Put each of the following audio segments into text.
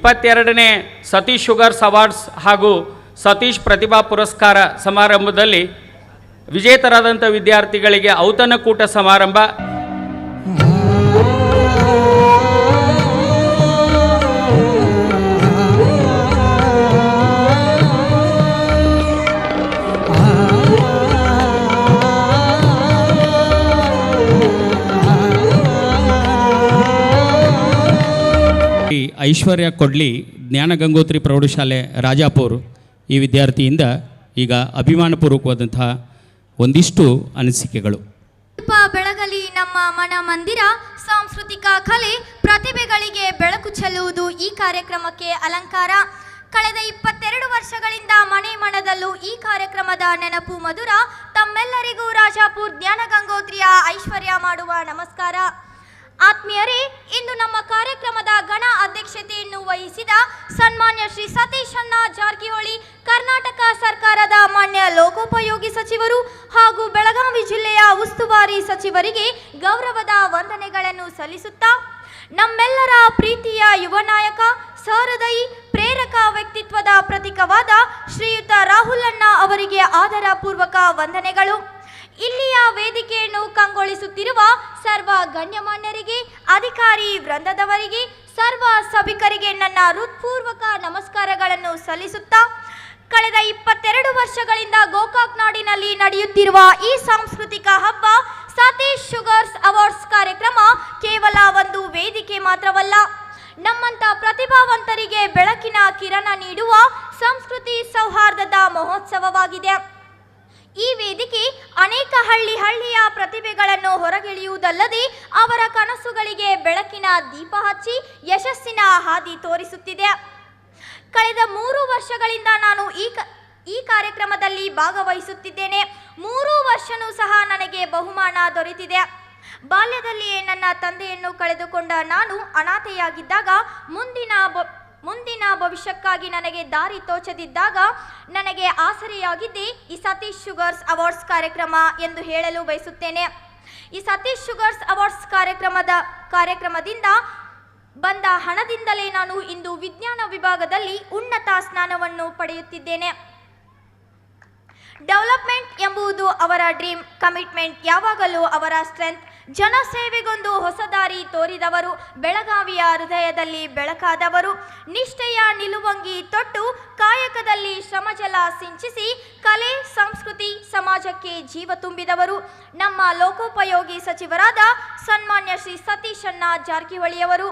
22ನೇ Satish sugars awards ಹಾಗೂ ಸತೀಶ್ ಪ್ರತಿಭಾ ಪುರಸ್ಕಾರ ಸಮಾರಂಭದಲ್ಲಿ ವಿಜೇತರಾದಂಥ ವಿದ್ಯಾರ್ಥಿಗಳಿಗೆ ಔತಣಕೂಟ ಸಮಾರಂಭ. ಐಶ್ವರ್ಯ ಕೊಡ್ಲಿ ಜ್ಞಾನ ಗಂಗೋತ್ರಿ ಪ್ರೌಢಶಾಲೆ ರಾಜಾಪುರ್ ಈ ವಿದ್ಯಾರ್ಥಿಯಿಂದ ಈಗ ಅಭಿಮಾನಪೂರ್ವಕವಾದಂತಹ ಒಂದಿಷ್ಟು ಅನಿಸಿಕೆಗಳು. ಬೆಳಗಲಿ ನಮ್ಮ ಮನ ಮಂದಿರ, ಸಾಂಸ್ಕೃತಿಕ ಕಲೆ ಪ್ರತಿಭೆಗಳಿಗೆ ಬೆಳಕು ಚೆಲ್ಲುವುದು ಈ ಕಾರ್ಯಕ್ರಮಕ್ಕೆ ಅಲಂಕಾರ. ಕಳೆದ 22 ವರ್ಷಗಳಿಂದ ಮನೆ ಮನದಲ್ಲೂ ಈ ಕಾರ್ಯಕ್ರಮದ ನೆನಪು ಮಧುರ. ತಮ್ಮೆಲ್ಲರಿಗೂ ರಾಜಾಪುರ್ ಜ್ಞಾನ ಗಂಗೋತ್ರಿಯ ಐಶ್ವರ್ಯ ಮಾಡುವ ನಮಸ್ಕಾರ. ಆತ್ಮೀಯರೇ, ಇಂದು ನಮ್ಮ ಕಾರ್ಯಕ್ರಮದ ಗಣ ಅಧ್ಯಕ್ಷತೆಯನ್ನು ವಹಿಸಿದ ಸನ್ಮಾನ್ಯ ಶ್ರೀ ಸತೀಶ್ ಅಣ್ಣ ಜಾರಕಿಹೊಳಿ, ಕರ್ನಾಟಕ ಸರ್ಕಾರದ ಮಾನ್ಯ ಲೋಕೋಪಯೋಗಿ ಸಚಿವರು ಹಾಗೂ ಬೆಳಗಾವಿ ಜಿಲ್ಲೆಯ ಉಸ್ತುವಾರಿ ಸಚಿವರಿಗೆ ಗೌರವದ ವಂದನೆಗಳನ್ನು ಸಲ್ಲಿಸುತ್ತಾ, ನಮ್ಮೆಲ್ಲರ ಪ್ರೀತಿಯ ಯುವ ನಾಯಕ, ಸಹೃದಯಿ, ಪ್ರೇರಕ ವ್ಯಕ್ತಿತ್ವದ ಪ್ರತೀಕವಾದ ಶ್ರೀಯುತ ರಾಹುಲ್ ಅಣ್ಣ ಅವರಿಗೆ ಆದರಪೂರ್ವಕ ವಂದನೆಗಳು. ಇಲ್ಲಿಯ ವೇದಿಕೆಯನ್ನು ಕಂಗೊಳಿಸುತ್ತಿರುವ ಸರ್ವ ಗಣ್ಯಮಾನ್ಯರಿಗೆ, ಅಧಿಕಾರಿ ವೃಂದದವರಿಗೆ, ಸರ್ವ ಸಭಿಕರಿಗೆ ನನ್ನ ಹೃತ್ಪೂರ್ವಕ ನಮಸ್ಕಾರಗಳನ್ನು ಸಲ್ಲಿಸುತ್ತಾ, ಕಳೆದ 22 ವರ್ಷಗಳಿಂದ ಗೋಕಾಕ್ ನಾಡಿನಲ್ಲಿ ನಡೆಯುತ್ತಿರುವ ಈ ಸಾಂಸ್ಕೃತಿಕ ಹಬ್ಬ ಸತೀಶ್ ಶುಗರ್ಸ್ ಅವಾರ್ಡ್ಸ್ ಕಾರ್ಯಕ್ರಮ ಕೇವಲ ಒಂದು ವೇದಿಕೆ ಮಾತ್ರವಲ್ಲ, ನಮ್ಮಂಥ ಪ್ರತಿಭಾವಂತರಿಗೆ ಬೆಳಕಿನ ಕಿರಣ ನೀಡುವ ಸಂಸ್ಕೃತಿ ಸೌಹಾರ್ದದ ಮಹೋತ್ಸವವಾಗಿದೆ. ಈ ವೇದಿಕೆ ಅನೇಕ ಹಳ್ಳಿಯ ಪ್ರತಿಭೆಗಳನ್ನು ಹೊರಗೆಳೆಯುವುದಲ್ಲದೆ ಅವರ ಕನಸುಗಳಿಗೆ ಬೆಳಕಿನ ದೀಪ ಹಚ್ಚಿ ಯಶಸ್ಸಿನ ಹಾದಿ ತೋರಿಸುತ್ತಿದೆ. ಕಳೆದ 3 ವರ್ಷಗಳಿಂದ ನಾನು ಈ ಕಾರ್ಯಕ್ರಮದಲ್ಲಿ ಭಾಗವಹಿಸುತ್ತಿದ್ದೇನೆ. 3 ವರ್ಷನೂ ಸಹ ನನಗೆ ಬಹುಮಾನ ದೊರೆತಿದೆ. ಬಾಲ್ಯದಲ್ಲಿಯೇ ನನ್ನ ತಂದೆಯನ್ನು ಕಳೆದುಕೊಂಡ ನಾನು ಅನಾಥೆಯಾಗಿದ್ದಾಗ, ಮುಂದಿನ ಭವಿಷ್ಯಕ್ಕಾಗಿ ನನಗೆ ದಾರಿ ತೋಚದಿದ್ದಾಗ ನನಗೆ ಆಸರೆಯಾಗಿದ್ದೇ ಈ ಸತೀಶ್ ಶುಗರ್ಸ್ ಅವಾರ್ಡ್ಸ್ ಕಾರ್ಯಕ್ರಮ ಎಂದು ಹೇಳಲು ಬಯಸುತ್ತೇನೆ. ಈ ಸತೀಶ್ ಶುಗರ್ಸ್ ಅವಾರ್ಡ್ಸ್ ಕಾರ್ಯಕ್ರಮದಿಂದ ಬಂದ ಹಣದಿಂದಲೇ ನಾನು ಇಂದು ವಿಜ್ಞಾನ ವಿಭಾಗದಲ್ಲಿ ಉನ್ನತ ಸ್ಥಾನವನ್ನು ಪಡೆಯುತ್ತಿದ್ದೇನೆ. ಡೆವಲಪ್ಮೆಂಟ್ ಎಂಬುದು ಅವರ ಡ್ರೀಮ್, ಕಮಿಟ್ಮೆಂಟ್ ಯಾವಾಗಲೂ ಅವರ ಸ್ಟ್ರೆಂತ್. ಜನಸೇವೆಗೊಂದು ಹೊಸ ದಾರಿ ತೋರಿದವರು, ಬೆಳಗಾವಿಯ ಹೃದಯದಲ್ಲಿ ಬೆಳಕಾದವರು, ನಿಷ್ಠೆಯ ನಿಲುವಂಗಿ ತೊಟ್ಟು ಕಾಯಕದಲ್ಲಿ ಶ್ರಮಜಲ ಸಿಂಚಿಸಿ ಕಲೆ, ಸಂಸ್ಕೃತಿ, ಸಮಾಜಕ್ಕೆ ಜೀವ ತುಂಬಿದವರು ನಮ್ಮ ಲೋಕೋಪಯೋಗಿ ಸಚಿವರಾದ ಸನ್ಮಾನ್ಯ ಶ್ರೀ ಸತೀಶ್ ಅಣ್ಣ ಜಾರಕಿಹೊಳಿಯವರು.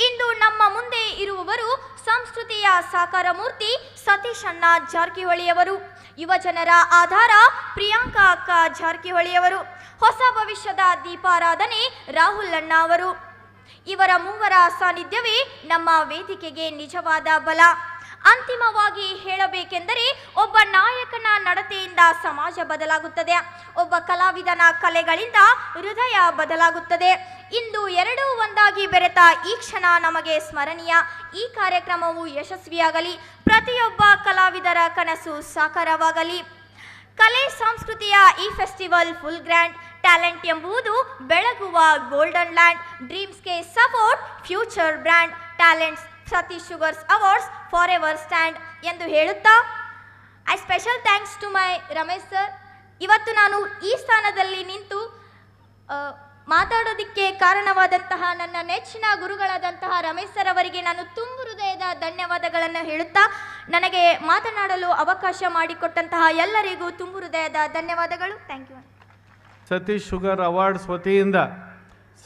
ಇಂದು ನಮ್ಮ ಮುಂದೆ ಇರುವವರು ಸಂಸ್ಕೃತಿಯ ಸಾಕಾರ ಮೂರ್ತಿ ಸತೀಶ್ ಅಣ್ಣ ಜಾರಕಿಹೊಳಿಯವರು. ಯುವಜನರ ಆಧಾರ ಪ್ರಿಯಾಂಕಾ ಅಕ್ಕ ಜಾರಕಿಹೊಳಿಯವರು. ಹೊಸ ಭವಿಷ್ಯದ ದೀಪಾರಾಧನೆ ರಾಹುಲ್ ಅಣ್ಣ ಅವರು. ಇವರ ಮೂವರ ಸಾನ್ನಿಧ್ಯವೇ ನಮ್ಮ ವೇದಿಕೆಗೆ ನಿಜವಾದ ಬಲ. ಅಂತಿಮವಾಗಿ ಹೇಳಬೇಕೆಂದರೆ, ಒಬ್ಬ ನಾಯಕನ ನಡತೆಯಿಂದ ಸಮಾಜ ಬದಲಾಗುತ್ತದೆ, ಒಬ್ಬ ಕಲಾವಿದನ ಕಲೆಗಳಿಂದ ಹೃದಯ ಬದಲಾಗುತ್ತದೆ. ಇಂದು ಎರಡೂ ಒಂದಾಗಿ ಬೆರೆತ ಈ ಕ್ಷಣ ನಮಗೆ ಸ್ಮರಣೀಯ. ಈ ಕಾರ್ಯಕ್ರಮವು ಯಶಸ್ವಿಯಾಗಲಿ, ಪ್ರತಿಯೊಬ್ಬ ಕಲಾವಿದರ ಕನಸು ಸಾಕಾರವಾಗಲಿ. ಕಲೆ ಸಂಸ್ಕೃತಿಯ ಈ ಫೆಸ್ಟಿವಲ್ ಫುಲ್ ಗ್ರ್ಯಾಂಡ್. ಟ್ಯಾಲೆಂಟ್ ಎಂಬುದು ಬೆಳಗುವ ಗೋಲ್ಡನ್ ಲ್ಯಾಂಡ್. ಡ್ರೀಮ್ಸ್ಗೆ support, future brand. Talents Satish sugars awards forever stand ಎಂದು ಹೇಳುತ್ತಾ, I special thanks to my Ramesh sir. ಇವತ್ತು ನಾನು ಈ ಸ್ಥಾನದಲ್ಲಿ ನಿಂತು ಮಾತಾಡೋದಕ್ಕೆ ಕಾರಣವಾದಂತಹ ನನ್ನ ನೆಚ್ಚಿನ ಗುರುಗಳಾದಂತಹ ರಮೇಶ್ ಸರ್ ಅವರಿಗೆ ನಾನು ತುಂಬು ಹೃದಯದ ಧನ್ಯವಾದಗಳನ್ನು ಹೇಳುತ್ತಾ, ನನಗೆ ಮಾತನಾಡಲು ಅವಕಾಶ ಮಾಡಿಕೊಟ್ಟಂತಹ ಎಲ್ಲರಿಗೂ ತುಂಬು ಹೃದಯದ ಧನ್ಯವಾದಗಳು. Thank you. Satish sugar awards ವತಿಯಿಂದ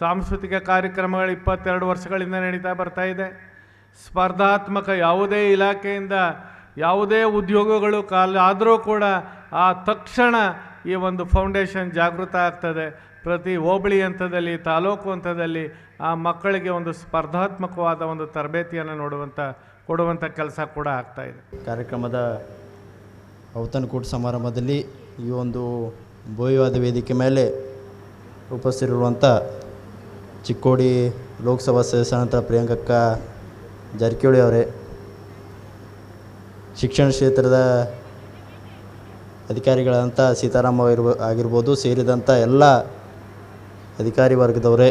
ಸಾಂಸ್ಕೃತಿಕ ಕಾರ್ಯಕ್ರಮಗಳು 22 ವರ್ಷಗಳಿಂದ ನಡೀತಾ ಬರ್ತಾ ಇದೆ. ಸ್ಪರ್ಧಾತ್ಮಕ ಯಾವುದೇ ಇಲಾಖೆಯಿಂದ ಯಾವುದೇ ಉದ್ಯೋಗಗಳು ಆದರೂ ಕೂಡ ಆ ತಕ್ಷಣ ಈ ಒಂದು ಫೌಂಡೇಶನ್ ಜಾಗೃತ ಆಗ್ತದೆ. ಪ್ರತಿ ಹೋಬಳಿ ಹಂತದಲ್ಲಿ, ತಾಲೂಕು ಹಂತದಲ್ಲಿ ಆ ಮಕ್ಕಳಿಗೆ ಒಂದು ಸ್ಪರ್ಧಾತ್ಮಕವಾದ ಒಂದು ತರಬೇತಿಯನ್ನು ಕೊಡುವಂಥ ಕೆಲಸ ಕೂಡ ಆಗ್ತಾಯಿದೆ. ಕಾರ್ಯಕ್ರಮದ ಔತಣಕೂಟ ಸಮಾರಂಭದಲ್ಲಿ ಈ ಒಂದು ಭವ್ಯವಾದ ವೇದಿಕೆ ಮೇಲೆ ಉಪಸ್ಥಿತಿರುವಂಥ ಚಿಕ್ಕೋಡಿ ಲೋಕಸಭಾ ಸದಸ್ಯರಾದಂಥ ಪ್ರಿಯಾಂಕಕ್ಕ ಜಾರಕಿಹೊಳಿ ಅವರೇ, ಶಿಕ್ಷಣ ಕ್ಷೇತ್ರದ ಅಧಿಕಾರಿಗಳಾದಂಥ ಸೀತಾರಾಮ ಆಗಿರ್ಬೋದು ಸೇರಿದಂಥ ಎಲ್ಲ ಅಧಿಕಾರಿ ವರ್ಗದವರೇ,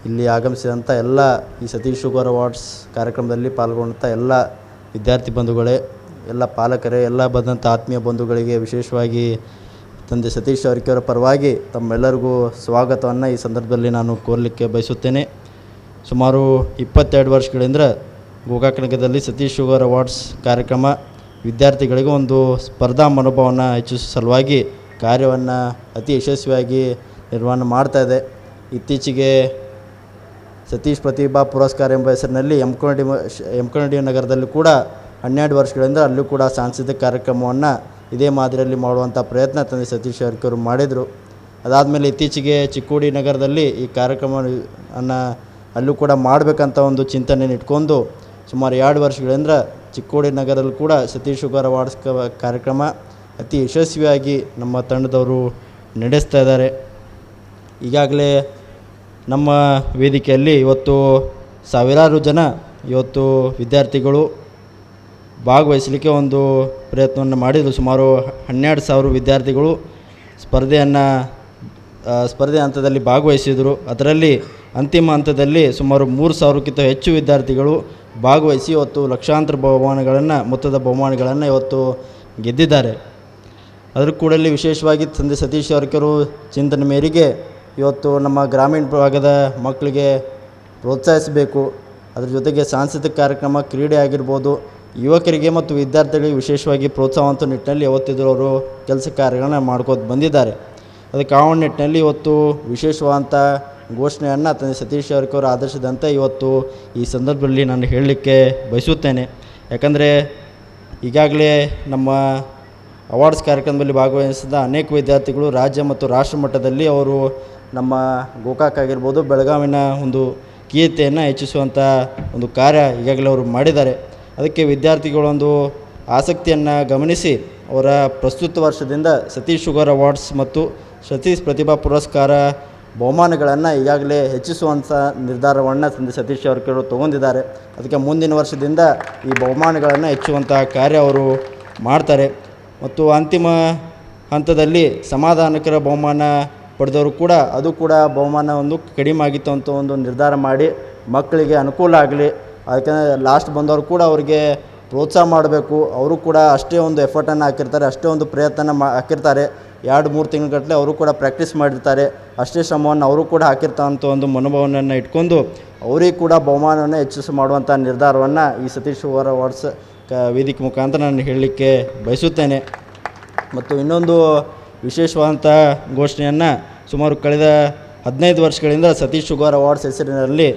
ಇಲ್ಲಿ ಆಗಮಿಸಿದಂಥ ಎಲ್ಲ ಈ ಸತೀಶ್ ಶುಗರ್ ಅವಾರ್ಡ್ಸ್ ಕಾರ್ಯಕ್ರಮದಲ್ಲಿ ಪಾಲ್ಗೊಂಡಂಥ ಎಲ್ಲ ವಿದ್ಯಾರ್ಥಿ ಬಂಧುಗಳೇ, ಎಲ್ಲ ಪಾಲಕರೇ, ಎಲ್ಲ ಬಂದಂಥ ಆತ್ಮೀಯ ಬಂಧುಗಳಿಗೆ ವಿಶೇಷವಾಗಿ ತಂದೆ ಸತೀಶ್ ಜಾರಕಿಹೊಳಿ ಪರವಾಗಿ ತಮ್ಮೆಲ್ಲರಿಗೂ ಸ್ವಾಗತವನ್ನು ಈ ಸಂದರ್ಭದಲ್ಲಿ ನಾನು ಕೋರಲಿಕ್ಕೆ ಬಯಸುತ್ತೇನೆ. ಸುಮಾರು 22 ವರ್ಷಗಳಿಂದ ಗೋಕಾಕ್ ನಗರದಲ್ಲಿ ಸತೀಶ್ ಶುಗರ್ ಅವಾರ್ಡ್ಸ್ ಕಾರ್ಯಕ್ರಮ ವಿದ್ಯಾರ್ಥಿಗಳಿಗೆ ಒಂದು ಸ್ಪರ್ಧಾ ಮನೋಭಾವವನ್ನು ಹೆಚ್ಚಿಸುವ ಸಲುವಾಗಿ ಕಾರ್ಯವನ್ನು ಅತಿ ಯಶಸ್ವಿಯಾಗಿ ನಿರ್ವಹಣೆ ಮಾಡ್ತಾಯಿದೆ. ಇತ್ತೀಚೆಗೆ ಸತೀಶ್ ಪ್ರತಿಭಾ ಪುರಸ್ಕಾರ ಎಂಬ ಹೆಸರಿನಲ್ಲಿ ಎಮ್ಕನಡಿ ನಗರದಲ್ಲಿ ಕೂಡ 12 ವರ್ಷಗಳಿಂದ ಅಲ್ಲೂ ಕೂಡ ಸಾಂಸ್ಕೃತಿಕ ಕಾರ್ಯಕ್ರಮವನ್ನು ಇದೇ ಮಾದರಿಯಲ್ಲಿ ಮಾಡುವಂಥ ಪ್ರಯತ್ನ ತಂದೆ ಸತೀಶ್ ಜಾರಕಿಹೊಳಿ ಮಾಡಿದರು. ಅದಾದಮೇಲೆ ಇತ್ತೀಚೆಗೆ ಚಿಕ್ಕೋಡಿ ನಗರದಲ್ಲಿ ಈ ಕಾರ್ಯಕ್ರಮವನ್ನು ಅಲ್ಲೂ ಕೂಡ ಮಾಡಬೇಕಂತ ಒಂದು ಚಿಂತನೆಯನ್ನು ಇಟ್ಕೊಂಡು ಸುಮಾರು 2 ವರ್ಷಗಳಿಂದ ಚಿಕ್ಕೋಡಿ ನಗರದಲ್ಲಿ ಕೂಡ ಸತೀಶ್ ಶುಗರ್ ಅವಾರ್ಡ್ಸ್ ಕಾರ್ಯಕ್ರಮ ಅತಿ ಯಶಸ್ವಿಯಾಗಿ ನಮ್ಮ ತಂಡದವರು ನಡೆಸ್ತಾ ಇದ್ದಾರೆ. ಈಗಾಗಲೇ ನಮ್ಮ ವೇದಿಕೆಯಲ್ಲಿ ಇವತ್ತು ಸಾವಿರಾರು ಜನ ಇವತ್ತು ವಿದ್ಯಾರ್ಥಿಗಳು ಭಾಗವಹಿಸಲಿಕ್ಕೆ ಒಂದು ಪ್ರಯತ್ನವನ್ನು ಮಾಡಿದರು. ಸುಮಾರು 12,000 ವಿದ್ಯಾರ್ಥಿಗಳು ಸ್ಪರ್ಧೆ ಹಂತದಲ್ಲಿ ಭಾಗವಹಿಸಿದರು. ಅದರಲ್ಲಿ ಅಂತಿಮ ಹಂತದಲ್ಲಿ ಸುಮಾರು 3,000ಕ್ಕಿಂತ ಹೆಚ್ಚು ವಿದ್ಯಾರ್ಥಿಗಳು ಭಾಗವಹಿಸಿ ಇವತ್ತು ಲಕ್ಷಾಂತರ ಮೊತ್ತದ ಬಹುಮಾನಗಳನ್ನು ಇವತ್ತು ಗೆದ್ದಿದ್ದಾರೆ. ಅದರ ಕೂಡಲೇ ವಿಶೇಷವಾಗಿ ತಂದೆ ಸತೀಶ್ ಜಾರಕಿಹೊಳಿ ಚಿಂತನೆ ಮೇರೆಗೆ ಇವತ್ತು ನಮ್ಮ ಗ್ರಾಮೀಣ ಭಾಗದ ಮಕ್ಕಳಿಗೆ ಪ್ರೋತ್ಸಾಹಿಸಬೇಕು. ಅದರ ಜೊತೆಗೆ ಸಾಂಸ್ಕೃತಿಕ ಕಾರ್ಯಕ್ರಮ, ಕ್ರೀಡೆ ಆಗಿರ್ಬೋದು, ಯುವಕರಿಗೆ ಮತ್ತು ವಿದ್ಯಾರ್ಥಿಗಳಿಗೆ ವಿಶೇಷವಾಗಿ ಪ್ರೋತ್ಸಾಹವಂತ ನಿಟ್ಟಿನಲ್ಲಿ ಯಾವತ್ತಿದ್ರೂ ಅವರು ಕೆಲಸ ಕಾರ್ಯಗಳನ್ನ ಮಾಡ್ಕೋತ ಬಂದಿದ್ದಾರೆ. ಅದಕ್ಕೆ ಆ ನಿಟ್ಟಿನಲ್ಲಿ ಇವತ್ತು ವಿಶೇಷವಾದಂಥ ಘೋಷಣೆಯನ್ನು ತಂದೆ ಸತೀಶ್ ಜಾರಕಿಹೊಳಿ ಆದರ್ಶದಂತೆ ಇವತ್ತು ಈ ಸಂದರ್ಭದಲ್ಲಿ ನಾನು ಹೇಳಲಿಕ್ಕೆ ಬಯಸುತ್ತೇನೆ. ಯಾಕಂದರೆ ಈಗಾಗಲೇ ನಮ್ಮ ಅವಾರ್ಡ್ಸ್ ಕಾರ್ಯಕ್ರಮದಲ್ಲಿ ಭಾಗವಹಿಸಿದ ಅನೇಕ ವಿದ್ಯಾರ್ಥಿಗಳು ರಾಜ್ಯ ಮತ್ತು ರಾಷ್ಟ್ರ ಮಟ್ಟದಲ್ಲಿ ಅವರು ನಮ್ಮ ಗೋಕಾಕ್ ಆಗಿರ್ಬೋದು, ಬೆಳಗಾವಿನ ಒಂದು ಕೀರ್ತಿಯನ್ನು ಹೆಚ್ಚಿಸುವಂಥ ಒಂದು ಕಾರ್ಯ ಈಗಾಗಲೇ ಅವರು ಮಾಡಿದ್ದಾರೆ. ಅದಕ್ಕೆ ವಿದ್ಯಾರ್ಥಿಗಳೊಂದು ಆಸಕ್ತಿಯನ್ನು ಗಮನಿಸಿ ಅವರ ಪ್ರಸ್ತುತ ವರ್ಷದಿಂದ ಸತೀಶ್ ಶುಗರ್ ಅವಾರ್ಡ್ಸ್ ಮತ್ತು ಸತೀಶ್ ಪ್ರತಿಭಾ ಪುರಸ್ಕಾರ ಬಹುಮಾನಗಳನ್ನು ಈಗಾಗಲೇ ಹೆಚ್ಚಿಸುವಂಥ ನಿರ್ಧಾರವನ್ನು ತಂದೆ ಸತೀಶ್ ಜಾರಕಿಹೊಳಿ ತೊಗೊಂಡಿದ್ದಾರೆ. ಅದಕ್ಕೆ ಮುಂದಿನ ವರ್ಷದಿಂದ ಈ ಬಹುಮಾನಗಳನ್ನು ಹೆಚ್ಚುವಂಥ ಕಾರ್ಯ ಅವರು ಮಾಡ್ತಾರೆ. ಮತ್ತು ಅಂತಿಮ ಹಂತದಲ್ಲಿ ಸಮಾಧಾನಕರ ಬಹುಮಾನ ಪಡೆದವರು ಕೂಡ ಅದು ಕೂಡ ಬಹುಮಾನ ಒಂದು ಕಡಿಮೆ ಆಗಿತ್ತು ಅಂತ ಒಂದು ನಿರ್ಧಾರ ಮಾಡಿ ಮಕ್ಕಳಿಗೆ ಅನುಕೂಲ ಆಗಲಿ, ಯಾಕಂದರೆ ಲಾಸ್ಟ್ ಬಂದವರು ಕೂಡ ಅವರಿಗೆ ಪ್ರೋತ್ಸಾಹ ಮಾಡಬೇಕು. ಅವರು ಕೂಡ ಅಷ್ಟೇ ಒಂದು ಎಫರ್ಟನ್ನು ಹಾಕಿರ್ತಾರೆ, ಅಷ್ಟೇ ಒಂದು ಪ್ರಯತ್ನ ಹಾಕಿರ್ತಾರೆ. 2-3 ತಿಂಗಳಗಟ್ಟಲೆ ಅವರು ಕೂಡ ಪ್ರಾಕ್ಟೀಸ್ ಮಾಡಿರ್ತಾರೆ, ಅಷ್ಟೇ ಶ್ರಮವನ್ನು ಅವರು ಕೂಡ ಹಾಕಿರ್ತಂಥ ಒಂದು ಮನೋಭಾವನೆಯನ್ನು ಇಟ್ಕೊಂಡು ಅವರಿಗೆ ಕೂಡ ಬಹುಮಾನವನ್ನು ಹೆಚ್ಚಿಸಿ ಮಾಡುವಂಥ ನಿರ್ಧಾರವನ್ನು ಈ ಸತೀಶ್ ಶುಗರ್ ಅವಾರ್ಡ್ಸ್ ವೇದಿಕೆ ಮುಖಾಂತರ ನಾನು ಹೇಳಲಿಕ್ಕೆ ಬಯಸುತ್ತೇನೆ. ಮತ್ತು ಇನ್ನೊಂದು ವಿಶೇಷವಾದಂಥ ಘೋಷಣೆಯನ್ನು ಸುಮಾರು ಕಳೆದ 15 ವರ್ಷಗಳಿಂದ ಸತೀಶ್ ಶುಗರ್ ಅವಾರ್ಡ್ಸ್ ಹೆಸರಿನಲ್ಲಿ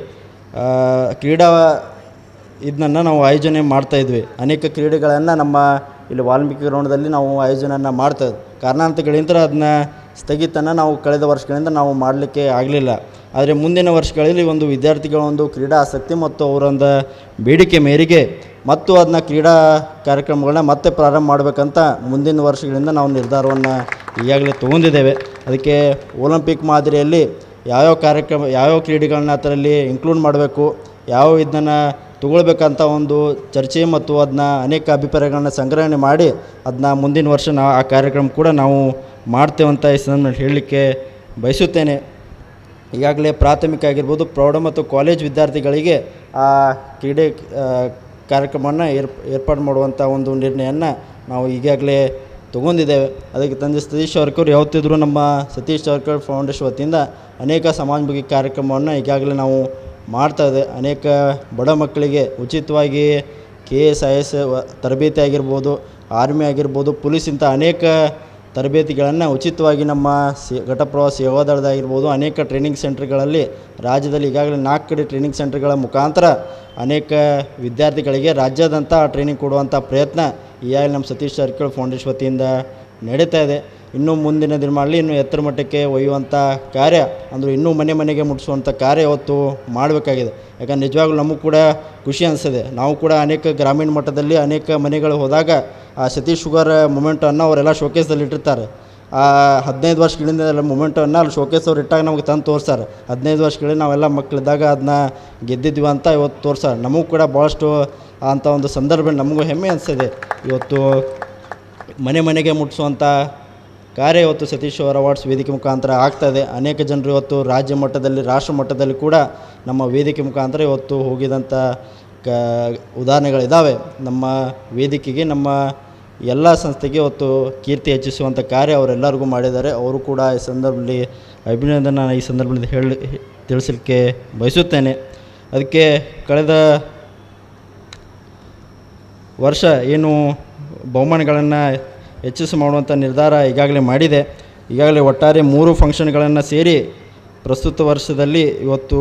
ಕ್ರೀಡಾ ಇದನ್ನು ನಾವು ಆಯೋಜನೆ ಮಾಡ್ತಾಯಿದ್ವಿ. ಅನೇಕ ಕ್ರೀಡೆಗಳನ್ನು ನಮ್ಮ ಇಲ್ಲಿ ವಾಲ್ಮೀಕಿ ಗ್ರೌಂಡಲ್ಲಿ ನಾವು ಆಯೋಜನೆಯನ್ನು ಮಾಡ್ತಾಯಿದ್ವಿ. ಕಾರಣಾಂತರಗಳಿಂದ ಅದನ್ನ ಸ್ಥಗಿತನ ನಾವು ಕಳೆದ ವರ್ಷಗಳಿಂದ ನಾವು ಮಾಡಲಿಕ್ಕೆ ಆಗಲಿಲ್ಲ. ಆದರೆ ಮುಂದಿನ ವರ್ಷಗಳಲ್ಲಿ ಒಂದು ವಿದ್ಯಾರ್ಥಿಗಳ ಒಂದು ಕ್ರೀಡಾ ಆಸಕ್ತಿ ಮತ್ತು ಅವರೊಂದು ಬೇಡಿಕೆ ಮೇರೆಗೆ ಮತ್ತು ಅದನ್ನ ಕ್ರೀಡಾ ಕಾರ್ಯಕ್ರಮಗಳನ್ನ ಮತ್ತೆ ಪ್ರಾರಂಭ ಮಾಡಬೇಕಂತ ಮುಂದಿನ ವರ್ಷಗಳಿಂದ ನಾವು ನಿರ್ಧಾರವನ್ನು ಈಗಾಗಲೇ ತೊಗೊಂಡಿದ್ದೇವೆ. ಅದಕ್ಕೆ ಒಲಿಂಪಿಕ್ ಮಾದರಿಯಲ್ಲಿ ಯಾವ್ಯಾವ ಕ್ರೀಡೆಗಳನ್ನ ಅದರಲ್ಲಿ ಇನ್ಕ್ಲೂಡ್ ಮಾಡಬೇಕು, ಇದನ್ನು ತೊಗೊಳ್ಬೇಕಂತ ಒಂದು ಚರ್ಚೆ ಮತ್ತು ಅದನ್ನ ಅನೇಕ ಅಭಿಪ್ರಾಯಗಳನ್ನ ಸಂಗ್ರಹಣೆ ಮಾಡಿ ಅದನ್ನ ಮುಂದಿನ ವರ್ಷ ಆ ಕಾರ್ಯಕ್ರಮ ಕೂಡ ನಾವು ಮಾಡ್ತೇವಂತ ಈ ಸಂದರ್ಭದಲ್ಲಿ ಹೇಳಲಿಕ್ಕೆ ಬಯಸುತ್ತೇನೆ. ಈಗಾಗಲೇ ಪ್ರಾಥಮಿಕ ಆಗಿರ್ಬೋದು, ಪ್ರೌಢ ಮತ್ತು ಕಾಲೇಜ್ ವಿದ್ಯಾರ್ಥಿಗಳಿಗೆ ಆ ಕ್ರೀಡೆ ಕಾರ್ಯಕ್ರಮವನ್ನು ಏರ್ಪಾಡು ಮಾಡುವಂಥ ಒಂದು ನಿರ್ಣಯವನ್ನು ನಾವು ಈಗಾಗಲೇ ತೊಗೊಂಡಿದ್ದೇವೆ. ಅದಕ್ಕೆ ತಂದೆ ಸತೀಶ್ ಜಾರಕಿಹೊಳಿ ಯಾವತ್ತಿದ್ರೂ ನಮ್ಮ ಸತೀಶ್ ಜಾರಕಿಹೊಳಿ ಫೌಂಡೇಶನ್ ವತಿಯಿಂದ ಅನೇಕ ಸಮಾಜಮುಖಿ ಕಾರ್ಯಕ್ರಮವನ್ನು ಈಗಾಗಲೇ ನಾವು ಮಾಡ್ತಾಯಿದೆ. ಅನೇಕ ಬಡ ಮಕ್ಕಳಿಗೆ ಉಚಿತವಾಗಿ KS IAS ತರಬೇತಿ ಆಗಿರ್ಬೋದು, ಆರ್ಮಿ ಆಗಿರ್ಬೋದು, ಪೊಲೀಸ್ ಇಂಥ ಅನೇಕ ತರಬೇತಿಗಳನ್ನು ಉಚಿತವಾಗಿ ನಮ್ಮ ಘಟಪ್ರವಾಹ ಸೇವಾದಳದಾಗಿರ್ಬೋದು ಅನೇಕ ಟ್ರೈನಿಂಗ್ ಸೆಂಟರ್ಗಳಲ್ಲಿ ರಾಜ್ಯದಲ್ಲಿ ಈಗಾಗಲೇ 4 ಕಡೆ ಟ್ರೈನಿಂಗ್ ಸೆಂಟರ್ಗಳ ಮುಖಾಂತರ ಅನೇಕ ವಿದ್ಯಾರ್ಥಿಗಳಿಗೆ ರಾಜ್ಯಾದ್ಯಂತ ಟ್ರೈನಿಂಗ್ ಕೊಡುವಂಥ ಪ್ರಯತ್ನ ಈಗಾಗಲೇ ನಮ್ಮ ಸತೀಶ್ ಜಾರಕಿಹೊಳಿ ಫೌಂಡೇಶನ್ ವತಿಯಿಂದ ನಡೀತಾ ಇದೆ. ಇನ್ನೂ ಮುಂದಿನ ದಿನಮಾನದಲ್ಲಿ ಇನ್ನೂ ಎತ್ತರ ಮಟ್ಟಕ್ಕೆ ಒಯ್ಯುವಂಥ ಕಾರ್ಯ ಅಂದರೆ ಇನ್ನೂ ಮನೆಗೆ ಮುಟ್ಟಿಸುವಂಥ ಕಾರ್ಯ ಇವತ್ತು ಮಾಡಬೇಕಾಗಿದೆ. ಯಾಕಂದ್ರೆ ನಿಜವಾಗ್ಲೂ ನಮಗೂ ಕೂಡ ಖುಷಿ ಅನಿಸ್ತದೆ. ನಾವು ಕೂಡ ಅನೇಕ ಗ್ರಾಮೀಣ ಮಟ್ಟದಲ್ಲಿ ಅನೇಕ ಮನೆಗಳು ಹೋದಾಗ ಆ ಸತೀಶ್ ಶುಗರ್ ಮೊಮೆಂಟನ್ನು ಅವರೆಲ್ಲ ಶೋಕೇಸಲ್ಲಿ ಇಟ್ಟಿರ್ತಾರೆ. ಆ 15 ವರ್ಷಗಳಿಂದ ಎಲ್ಲ ಮೊಮೆಂಟನ್ನು ಅಲ್ಲಿ ಶೋಕೇಸ್ ಅವ್ರು ಇಟ್ಟಾಗ ನಮಗೆ ತಂದು ತೋರಿಸ್ತಾರೆ. 15 ವರ್ಷಗಳಿಂದ ನಾವೆಲ್ಲ ಮಕ್ಕಳಿದ್ದಾಗ ಅದನ್ನ ಗೆದ್ದಿದ್ವಿ ಅಂತ ಇವತ್ತು ತೋರಿಸ್ತಾರೆ. ನಮಗೂ ಕೂಡ ಭಾಳಷ್ಟು ಅಂಥ ಒಂದು ಸಂದರ್ಭ ನಮಗೂ ಹೆಮ್ಮೆ ಅನಿಸ್ತದೆ. ಇವತ್ತು ಮನೆಗೆ ಮುಟ್ಟಿಸುವಂಥ ಕಾರ್ಯ ಇವತ್ತು ಸತೀಶ್ ಅವರ ಅವಾರ್ಡ್ಸ್ ವೇದಿಕೆ ಮುಖಾಂತರ ಆಗ್ತಾಯಿದೆ. ಅನೇಕ ಜನರು ಇವತ್ತು ರಾಜ್ಯ ಮಟ್ಟದಲ್ಲಿ, ರಾಷ್ಟ್ರ ಮಟ್ಟದಲ್ಲಿ ಕೂಡ ನಮ್ಮ ವೇದಿಕೆ ಮುಖಾಂತರ ಇವತ್ತು ಹೋಗಿದಂಥ ಉದಾಹರಣೆಗಳಿದ್ದಾವೆ. ನಮ್ಮ ವೇದಿಕೆಗೆ, ನಮ್ಮ ಎಲ್ಲ ಸಂಸ್ಥೆಗೆ ಇವತ್ತು ಕೀರ್ತಿ ಹೆಚ್ಚಿಸುವಂಥ ಕಾರ್ಯ ಅವರೆಲ್ಲರಿಗೂ ಮಾಡಿದ್ದಾರೆ. ಅವರು ಕೂಡ ಈ ಸಂದರ್ಭದಲ್ಲಿ ಅಭಿನಂದನೆ ಈ ಸಂದರ್ಭದಲ್ಲಿ ತಿಳಿಸಲಿಕ್ಕೆ ಬಯಸುತ್ತೇನೆ. ಅದಕ್ಕೆ ಕಳೆದ ವರ್ಷ ಏನು ಬಹುಮಾನಗಳನ್ನು ಹೆಚ್ಚಿಸಿ ಮಾಡುವಂಥ ನಿರ್ಧಾರ ಈಗಾಗಲೇ ಮಾಡಿದೆ. ಈಗಾಗಲೇ ಒಟ್ಟಾರೆ 3 ಫಂಕ್ಷನ್ಗಳನ್ನು ಸೇರಿ ಪ್ರಸ್ತುತ ವರ್ಷದಲ್ಲಿ ಇವತ್ತು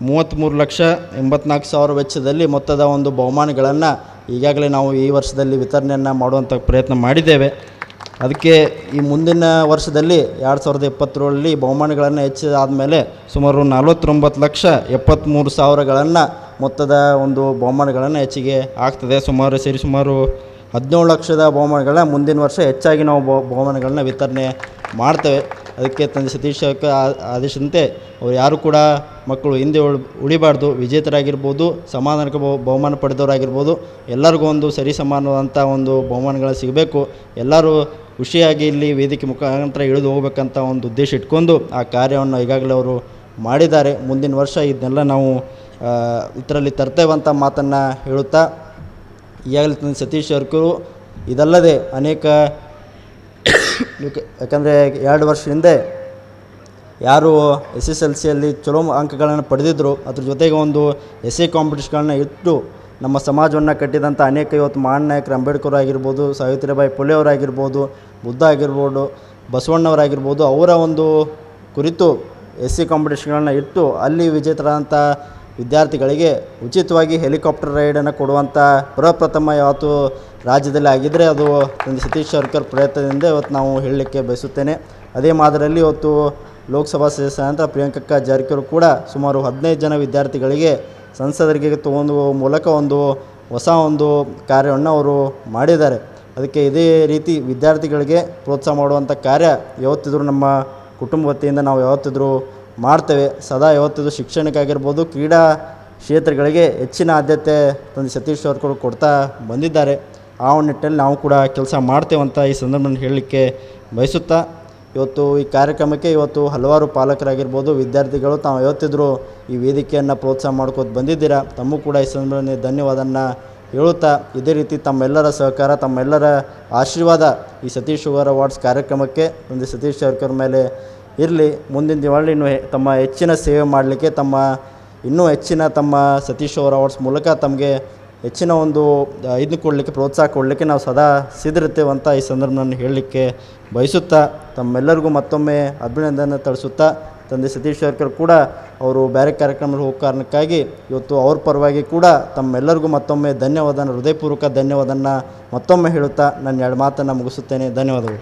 33,84,000 ವೆಚ್ಚದಲ್ಲಿ ಮೊತ್ತದ ಒಂದು ಬಹುಮಾನಗಳನ್ನು ಈಗಾಗಲೇ ನಾವು ಈ ವರ್ಷದಲ್ಲಿ ವಿತರಣೆಯನ್ನು ಮಾಡುವಂಥ ಪ್ರಯತ್ನ ಮಾಡಿದ್ದೇವೆ. ಅದಕ್ಕೆ ಈ ಮುಂದಿನ ವರ್ಷದಲ್ಲಿ 2027ರಲ್ಲಿ ಬಹುಮಾನಗಳನ್ನು ಹೆಚ್ಚಾದಮೇಲೆ ಸುಮಾರು 49,73,000ಗಳನ್ನು ಮೊತ್ತದ ಒಂದು ಬಹುಮಾನಗಳನ್ನು ಹೆಚ್ಚಿಗೆ ಆಗ್ತದೆ. ಸುಮಾರು 17 ಲಕ್ಷದ ಬಹುಮಾನಗಳನ್ನ ಮುಂದಿನ ವರ್ಷ ಹೆಚ್ಚಾಗಿ ನಾವು ಬಹುಮಾನಗಳನ್ನ ವಿತರಣೆ ಮಾಡ್ತೇವೆ. ಅದಕ್ಕೆ ತಂದೆ ಸತೀಶ್ ಆದೇಶದಂತೆ ಅವ್ರು ಯಾರು ಕೂಡ ಮಕ್ಕಳು ಹಿಂದೆ ಉಳಿಬಾರ್ದು. ವಿಜೇತರಾಗಿರ್ಬೋದು, ಸಮಾಧಾನಕ್ಕೆ ಬಹುಮಾನ ಪಡೆದವರಾಗಿರ್ಬೋದು, ಎಲ್ಲರಿಗೂ ಒಂದು ಸರಿ ಸಮಾನವಾದಂಥ ಒಂದು ಬಹುಮಾನಗಳು ಸಿಗಬೇಕು. ಎಲ್ಲರೂ ಖುಷಿಯಾಗಿ ಇಲ್ಲಿ ವೇದಿಕೆ ಮುಖಾಂತರ ಇಳಿದು ಹೋಗ್ಬೇಕಂತ ಒಂದು ಉದ್ದೇಶ ಇಟ್ಕೊಂಡು ಆ ಕಾರ್ಯವನ್ನು ಈಗಾಗಲೇ ಅವರು ಮಾಡಿದ್ದಾರೆ. ಮುಂದಿನ ವರ್ಷ ಇದನ್ನೆಲ್ಲ ನಾವು ಇದರಲ್ಲಿ ತರ್ತೇವಂಥ ಮಾತನ್ನು ಹೇಳುತ್ತಾ, ಈಗಾಗಲೇ ತಂದೆ ಸತೀಶ್ ಅವ್ರಿಗೂ ಇದಲ್ಲದೆ ಅನೇಕ ಯಾಕಂದರೆ 2 ವರ್ಷ ಹಿಂದೆ ಯಾರು SSLCಯಲ್ಲಿ ಚಲೋ ಅಂಕಗಳನ್ನು ಪಡೆದಿದ್ದರು, ಅದ್ರ ಜೊತೆಗೆ ಒಂದು ಎಸ್ಸೆ ಕಾಂಪಿಟೇಷನ್ಗಳನ್ನ ಇಟ್ಟು ನಮ್ಮ ಸಮಾಜವನ್ನು ಕಟ್ಟಿದಂಥ ಅನೇಕ ಇವತ್ತು ಮಹಾನ್ ನಾಯಕರು ಅಂಬೇಡ್ಕರ್ ಆಗಿರ್ಬೋದು, ಸಾವಿತ್ರಿಬಾಯಿ ಫುಲೆ ಅವರಾಗಿರ್ಬೋದು, ಬುದ್ಧ ಆಗಿರ್ಬೋದು, ಬಸವಣ್ಣವರಾಗಿರ್ಬೋದು, ಅವರ ಒಂದು ಕುರಿತು ಎಸ್ಸೆ ಕಾಂಪಿಟೇಷನ್ಗಳನ್ನ ಇಟ್ಟು ಅಲ್ಲಿ ವಿಜೇತರಾದಂಥ ವಿದ್ಯಾರ್ಥಿಗಳಿಗೆ ಉಚಿತವಾಗಿ ಹೆಲಿಕಾಪ್ಟರ್ ರೈಡನ್ನು ಕೊಡುವಂಥ ಪ್ರಪ್ರಥಮ ಯಾವತ್ತು ರಾಜ್ಯದಲ್ಲಿ ಆಗಿದ್ದರೆ ಅದು ತಂದೆ ಸತೀಶ್ ಸರ್ಕರ್ ಪ್ರಯತ್ನದಿಂದ ಇವತ್ತು ನಾವು ಹೇಳಲಿಕ್ಕೆ ಬಯಸುತ್ತೇನೆ. ಅದೇ ಮಾದರಿಯಲ್ಲಿ ಇವತ್ತು ಲೋಕಸಭಾ ಸದಸ್ಯರಾದಂಥ ಪ್ರಿಯಾಂಕಕ್ಕ ಜಾರಕಿಹೊಳಿ ಕೂಡ ಸುಮಾರು 15 ಜನ ವಿದ್ಯಾರ್ಥಿಗಳಿಗೆ ಸಂಸದರಿಗೆ ತಗೊಂಡು ಮೂಲಕ ಒಂದು ಹೊಸ ಒಂದು ಕಾರ್ಯವನ್ನು ಅವರು ಮಾಡಿದ್ದಾರೆ. ಅದಕ್ಕೆ ಇದೇ ರೀತಿ ವಿದ್ಯಾರ್ಥಿಗಳಿಗೆ ಪ್ರೋತ್ಸಾಹ ಮಾಡುವಂಥ ಕಾರ್ಯ ಯಾವತ್ತಿದ್ರೂ ನಮ್ಮ ಕುಟುಂಬ ವತಿಯಿಂದ ನಾವು ಯಾವತ್ತಿದ್ರೂ ಮಾಡ್ತೇವೆ. ಸದಾ ಯಾವತ್ತಿದ್ರೂ ಶಿಕ್ಷಣಕ್ಕಾಗಿರ್ಬೋದು, ಕ್ರೀಡಾ ಕ್ಷೇತ್ರಗಳಿಗೆ ಹೆಚ್ಚಿನ ಆದ್ಯತೆ ತಂದೆ ಸತೀಶ್ ಅವರು ಕೊಡ್ತಾ ಬಂದಿದ್ದಾರೆ. ಆ ನಿಟ್ಟಿನಲ್ಲಿ ನಾವು ಕೂಡ ಕೆಲಸ ಮಾಡ್ತೇವಂತ ಈ ಸಂದರ್ಭದಲ್ಲಿ ಹೇಳಲಿಕ್ಕೆ ಬಯಸುತ್ತಾ, ಇವತ್ತು ಈ ಕಾರ್ಯಕ್ರಮಕ್ಕೆ ಇವತ್ತು ಹಲವಾರು ಪಾಲಕರಾಗಿರ್ಬೋದು, ವಿದ್ಯಾರ್ಥಿಗಳು ತಾವು ಯಾವತ್ತಿದ್ರೂ ಈ ವೇದಿಕೆಯನ್ನು ಪ್ರೋತ್ಸಾಹ ಮಾಡ್ಕೋತ ಬಂದಿದ್ದೀರಾ. ತಮಗೂ ಕೂಡ ಈ ಸಂದರ್ಭದಲ್ಲಿ ಧನ್ಯವಾದವನ್ನು ಹೇಳುತ್ತಾ, ಇದೇ ರೀತಿ ತಮ್ಮೆಲ್ಲರ ಸಹಕಾರ, ತಮ್ಮೆಲ್ಲರ ಆಶೀರ್ವಾದ ಈ ಸತೀಶ್ ಶುಗರ್ ಅವಾರ್ಡ್ಸ್ ಕಾರ್ಯಕ್ರಮಕ್ಕೆ ತಂದೆ ಸತೀಶ್ ಸರ್ಕರ್ ಮೇಲೆ ಇರಲಿ. ಮುಂದಿನ ದಿನಗಳಲ್ಲಿ ಇನ್ನೂ ತಮ್ಮ ಹೆಚ್ಚಿನ ಸೇವೆ ಮಾಡಲಿಕ್ಕೆ, ಇನ್ನೂ ಹೆಚ್ಚಿನ ತಮ್ಮ ಸತೀಶ್ ಅವರ ಅವಾರ್ಡ್ಸ್ ಮೂಲಕ ತಮಗೆ ಹೆಚ್ಚಿನ ಒಂದು ಇದನ್ನು ಕೊಡಲಿಕ್ಕೆ, ಪ್ರೋತ್ಸಾಹ ಕೊಡಲಿಕ್ಕೆ ನಾವು ಸದಾ ಸಿದ್ಧರಿರ್ತೇವಂತ ಈ ಸಂದರ್ಭವನ್ನು ಹೇಳಲಿಕ್ಕೆ ಬಯಸುತ್ತಾ, ತಮ್ಮೆಲ್ಲರಿಗೂ ಮತ್ತೊಮ್ಮೆ ಅಭಿನಂದನೆ ತಿಳಿಸುತ್ತಾ, ತಂದೆ ಸತೀಶ್ ಸರ್ಕರ್ ಕೂಡ ಅವರು ಬೇರೆ ಕಾರ್ಯಕ್ರಮದಲ್ಲಿ ಹೋಗೋ ಕಾರಣಕ್ಕಾಗಿ ಇವತ್ತು ಅವ್ರ ಪರವಾಗಿ ಕೂಡ ತಮ್ಮೆಲ್ಲರಿಗೂ ಮತ್ತೊಮ್ಮೆ ಹೃದಯಪೂರ್ವಕ ಧನ್ಯವಾದನ ಮತ್ತೊಮ್ಮೆ ಹೇಳುತ್ತಾ ನನ್ನ 2 ಮಾತನ್ನು ಮುಗಿಸುತ್ತೇನೆ. ಧನ್ಯವಾದಗಳು.